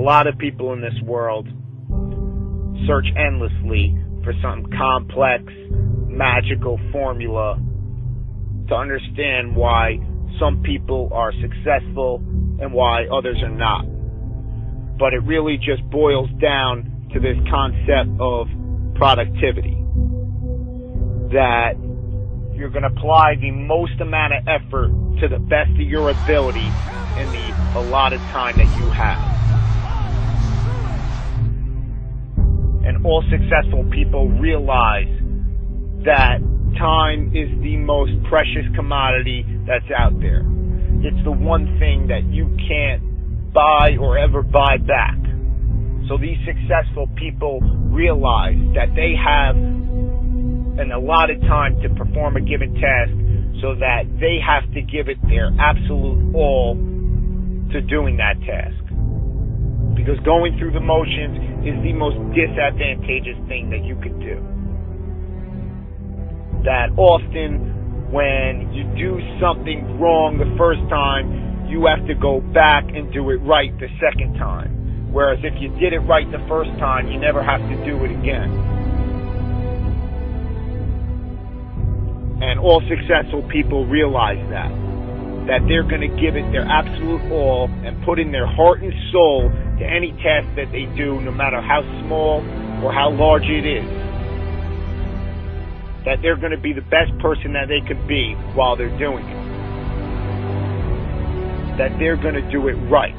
lot of people in this world search endlessly for some complex, magical formula to understand why some people are successful and why others are not. But it really just boils down to this concept of productivity. That you're going to apply the most amount of effort to the best of your ability in the allotted time that you have. And all successful people realize that time is the most precious commodity that's out there. It's the one thing that you can't buy or ever buy back. So these successful people realize that they have an allotted time to perform a given task, so that they have to give it their absolute all to doing that task. Because going through the motions is the most disadvantageous thing that you could do. That often when you do something wrong the first time, you have to go back and do it right the second time. Whereas if you did it right the first time, you never have to do it again. And all successful people realize that they're going to give it their absolute all and put in their heart and soul to any task that they do, no matter how small or how large it is. That they're going to be the best person that they could be while they're doing it. That they're going to do it right.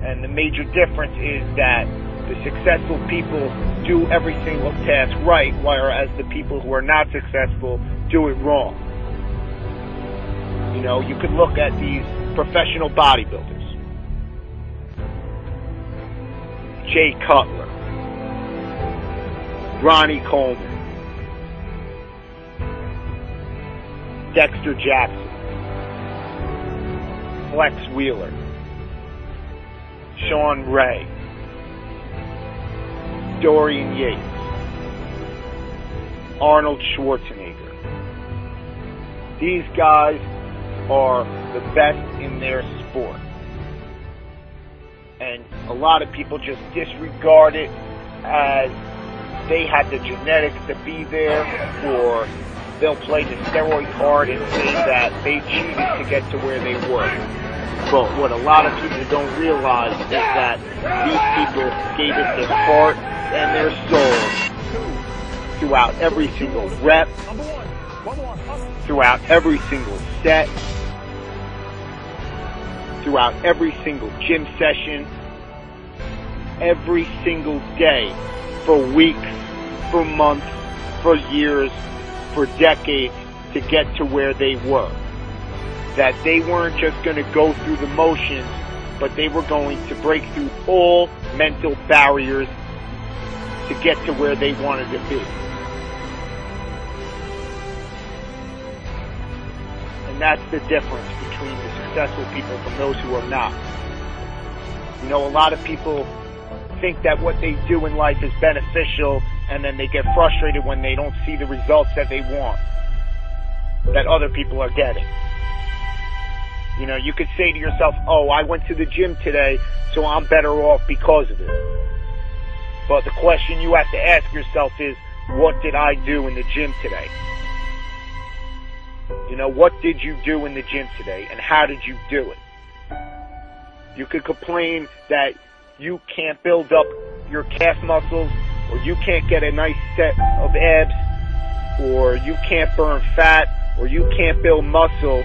And the major difference is that the successful people do every single task right, whereas the people who are not successful do it wrong. You know, you could look at these professional bodybuilders. Jay Cutler, Ronnie Coleman, Dexter Jackson, Flex Wheeler, Sean Ray, Dorian Yates, Arnold Schwarzenegger. These guys are the best in their sport. And a lot of people just disregard it as they had the genetics to be there, or they'll play the steroid card and say that they cheated to get to where they were. But what a lot of people don't realize is that these people gave it their heart and their soul throughout every single rep, throughout every single set, throughout every single gym session, every single day, for weeks, for months, for years, for decades, to get to where they were. That they weren't just going to go through the motions, but they were going to break through all mental barriers to get to where they wanted to be. And that's the difference between the successful people from those who are not. You know, a lot of people think that what they do in life is beneficial, and then they get frustrated when they don't see the results that they want, that other people are getting. You know, you could say to yourself, oh, I went to the gym today, so I'm better off because of it. But the question you have to ask yourself is, what did I do in the gym today? You know, what did you do in the gym today, and how did you do it? You could complain that you can't build up your calf muscles, or you can't get a nice set of abs, or you can't burn fat, or you can't build muscle,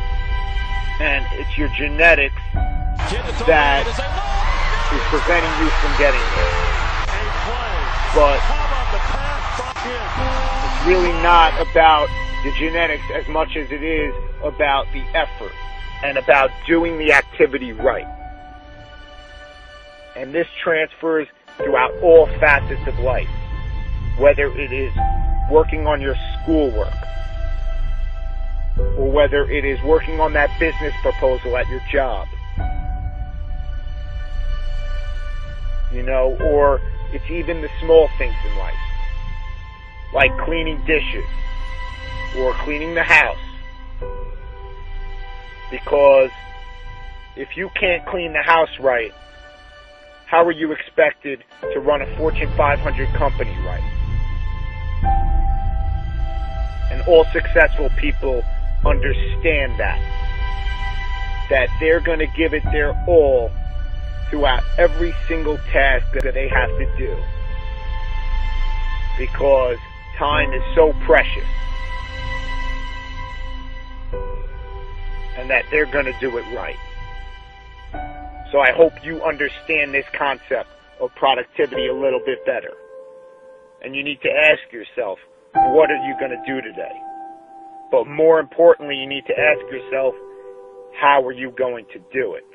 and it's your genetics that is preventing you from getting there. But it's really not about the genetics as much as it is about the effort and about doing the activity right. And this transfers throughout all facets of life, whether it is working on your schoolwork, or whether it is working on that business proposal at your job, you know, or it's even the small things in life, like cleaning dishes or cleaning the house. Because if you can't clean the house right, How are you expected to run a Fortune 500 company right? And all successful people understand that they're going to give it their all throughout every single task that they have to do, because time is so precious, and that they're going to do it right. So I hope you understand this concept of productivity a little bit better. And you need to ask yourself, what are you going to do today? But more importantly, you need to ask yourself, how are you going to do it?